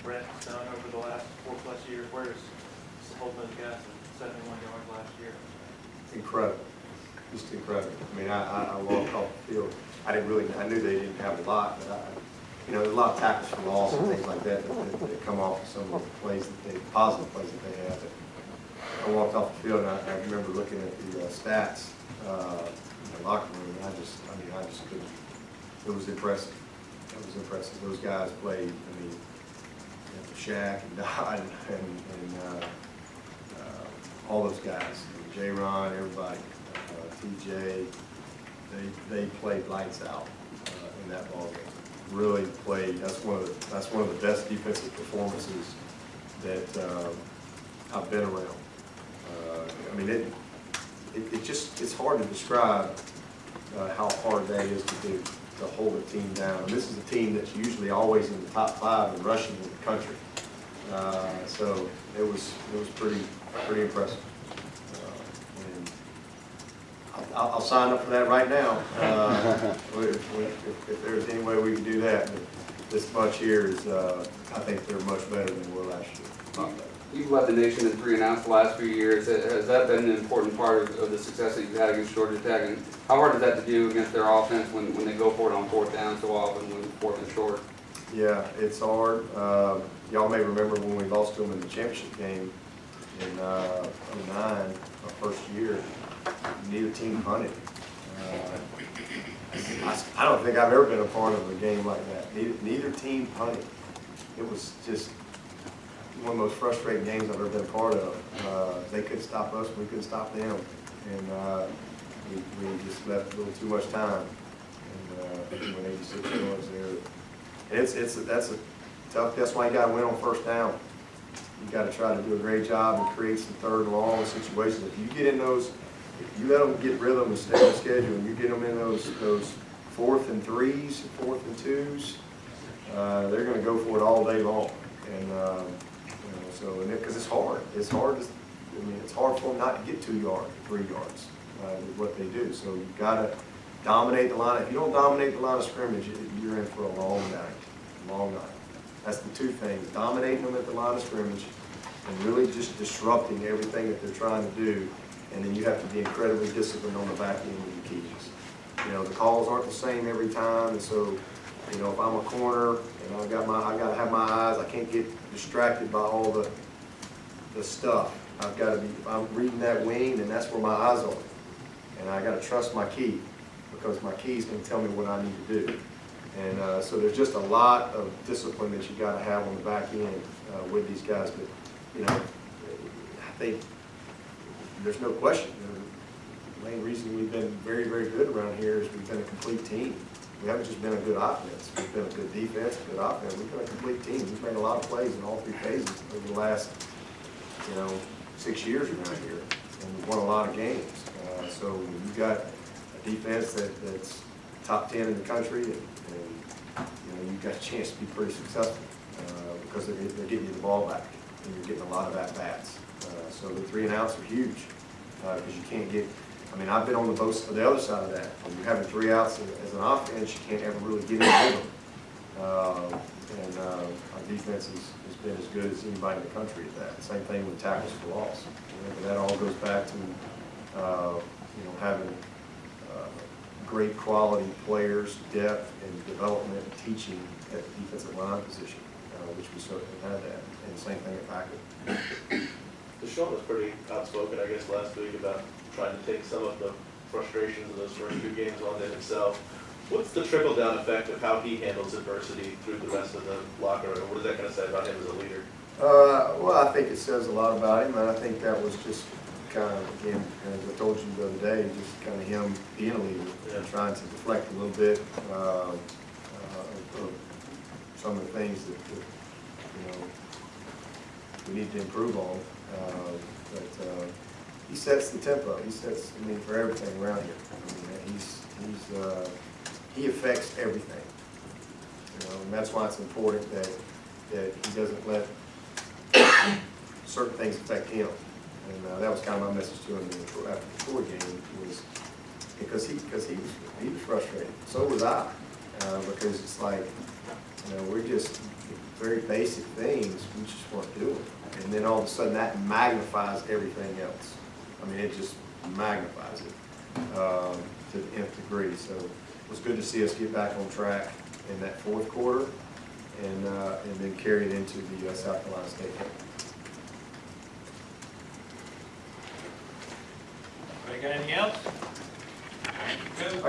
Brent's done over the last 4+ years. Where's holding those guys at 71 yards last year? Incredible, just incredible. I mean, I walked off the field. I knew they didn't have a lot, but there's a lot of tackles for loss and things like that that come off of some of the plays positive plays that they have. I walked off the field and I remember looking at the stats in the locker room. And I just couldn't. It was impressive. It was impressive. Those guys played. I mean, Shaq and Dodd and all those guys, J-Ron, everybody, TJ. They played lights out in that ball game. Really played. That's one of the best defensive performances that I've been around. I mean, it's hard to describe how hard that is to do, to hold a team down. And this is a team that's usually always in the top 5 in rushing in the country. So it was pretty impressive. And I'll sign up for that right now. If there's any way we can do that, but this bunch here is, I think they're much better than they were last year. A lot better. You've led the nation in 3 and outs the last few years. Has that been an important part of the success that you've had against Georgia Tech? And how hard is that to do against their offense when they go for it on 4th down so often, when 4th and short? Yeah, it's hard. Y'all may remember when we lost to them in the championship game in 09, our first year. Neither team punted. I don't think I've ever been a part of a game like that. Neither team punted. It was just one of the most frustrating games I've ever been a part of. They couldn't stop us, we couldn't stop them, and we just left a little too much time. And we went 86 yards there. And that's a tough. That's why you got to win on 1st down. You got to try to do a great job and create some 3rd and long situations. If you get in those, if you let them get rhythm and stay on schedule, and you get them in those 4th and 3s, 4th and 2s, they're going to go for it all day long. And so because it's hard. It's hard. It's hard for them not to get 2 yards, 3 yards with what they do. So you've got to dominate the line. If you don't dominate the line of scrimmage, you're in for a long night. Long night. That's the 2 things: dominating them at the line of scrimmage, and really just disrupting everything that they're trying to do. And then you have to be incredibly disciplined on the back end of your keys. The calls aren't the same every time, and so if I'm a corner and I got to have my eyes. I can't get distracted by all the stuff. I've got to be. If I'm reading that wing, then that's where my eyes are, and I got to trust my key, because my key is going to tell me what I need to do. And so there's just a lot of discipline that you got to have on the back end with these guys. But I think there's no question. The main reason we've been very, very good around here is we've been a complete team. We haven't just been a good offense. We've been a good defense, a good offense. We've been a complete team. We've made a lot of plays in all 3 phases over the last, 6 years around here, and we've won a lot of games. So you've got a defense that's top 10 in the country, and you've got a chance to be pretty successful because they're getting you the ball back, and you're getting a lot of at-bats. So the 3 and outs are huge because you can't get. I've been on the other side of that. When you're having 3 outs as an offense, you can't ever really get into them. And our defense has been as good as anybody in the country at that. Same thing with tackles for loss. But that all goes back to having great quality players, depth and development and teaching at the defensive line position, which we certainly had that. And the same thing at tackle. Deshaun was pretty outspoken, I guess, last week about trying to take some of the frustrations of those first 2 games on himself. What's the trickle-down effect of how he handles adversity through the rest of the locker room? What is that going to say about him as a leader? Well, I think it says a lot about him, and I think that was just kind of, again, as I told you the other day, just kind of him being a leader and trying to deflect a little bit of some of the things that we need to improve on. But he sets the tempo. He sets, for everything around here. He affects everything. And that's why it's important that he doesn't let certain things affect him. And that was kind of my message to him after the Troy game, was because he was frustrated. So was I, because it's like You know, we're just very basic things, we just weren't doing. And then all of a sudden that magnifies everything else. I mean, it just magnifies it to the nth degree. So it was good to see us get back on track in that fourth quarter and then carry it into the South Carolina State game. Anybody got anything else? Good.